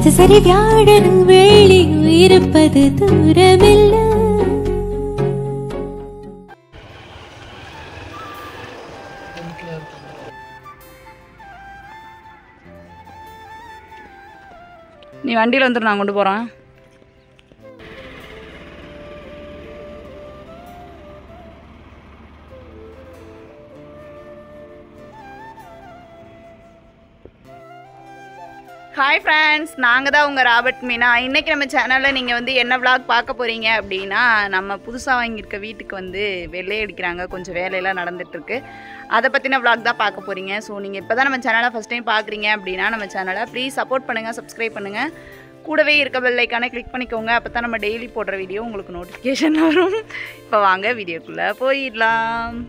அது சரி வியாழனும் வெள்ளியும் இருப்பது தூரமில்ல. நீ வண்டியில் வந்துட்டு நான் கொண்டு போகிறேன். ஹாய் ஃப்ரெண்ட்ஸ், நாங்கள் தான் உங்கள் ராபர்ட் மீனா. இன்றைக்கி நம்ம சேனலில் நீங்கள் வந்து என்ன விளாக் பார்க்க போகிறீங்க அப்படின்னா, நம்ம புதுசாக வாங்கியிருக்க வீட்டுக்கு வந்து வெள்ளை அடிக்கிறாங்க, கொஞ்சம் வேலையெல்லாம் நடந்துகிட்ருக்கு. அதை பற்றின விளாக் தான் பார்க்க போகிறீங்க. ஸோ நீங்கள் இப்போ தான் நம்ம சேனலை ஃபஸ்ட் டைம் பார்க்குறீங்க அப்படின்னா நம்ம சேனலை ப்ளீஸ் சப்போர்ட் பண்ணுங்கள், சப்ஸ்கிரைப் பண்ணுங்கள், கூடவே இருக்க பெல் ஐக்கானை கிளிக் பண்ணிக்கோங்க. அப்போ தான் நம்ம டெய்லி போடுற வீடியோ உங்களுக்கு நோட்டிஃபிகேஷன் வரும். இப்போ வாங்க வீடியோக்குள்ளே போயிடலாம்.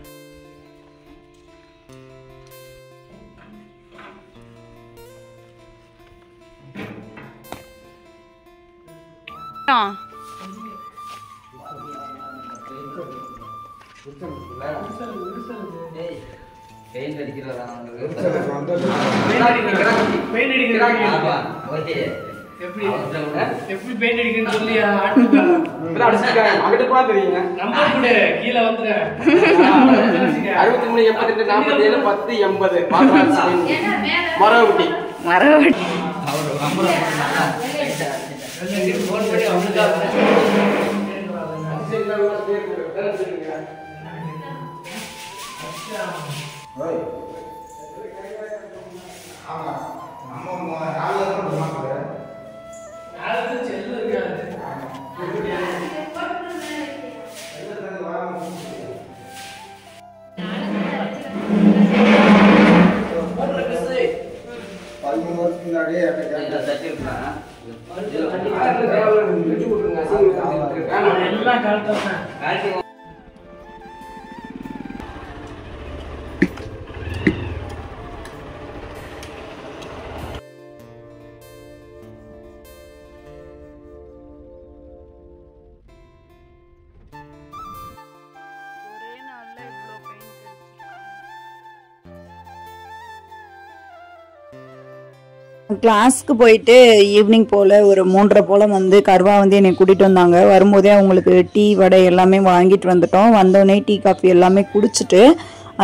கிளாஸ்க்கு போயிட்டு ஈவினிங் போல் ஒரு 3:30 போல் வந்து கர்வா வந்து என்னை கூட்டிகிட்டு வந்தாங்க. வரும்போதே அவங்களுக்கு டீ வடை எல்லாமே வாங்கிட்டு வந்துட்டோம். வந்தோடனே டீ காஃபி எல்லாமே குடிச்சிட்டு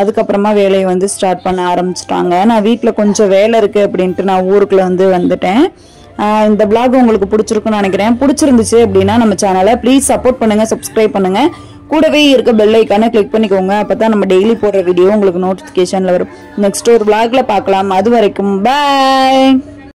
அதுக்கப்புறமா வேலையை வந்து ஸ்டார்ட் பண்ண ஆரம்பிச்சிட்டாங்க. நான் வீட்டில் கொஞ்சம் வேலை இருக்குது அப்படின்ட்டு நான் ஊருக்குள்ளே வந்து வந்துட்டேன். இந்த பிளாக் உங்களுக்கு பிடிச்சிருக்குன்னு நினைக்கிறேன். பிடிச்சிருந்துச்சு அப்படின்னா நம்ம சேனலை ப்ளீஸ் சப்போர்ட் பண்ணுங்கள், சப்ஸ்கிரைப் பண்ணுங்கள், கூடவே இருக்க பெல் ஐக்கானை கிளிக் பண்ணிக்கோங்க. அப்போ தான் நம்ம டெய்லி போடுற வீடியோ உங்களுக்கு நோட்டிஃபிகேஷனில் வரும். நெக்ஸ்ட் ஒரு பிளாக்ல பார்க்கலாம். அது வரைக்கும் பாய்.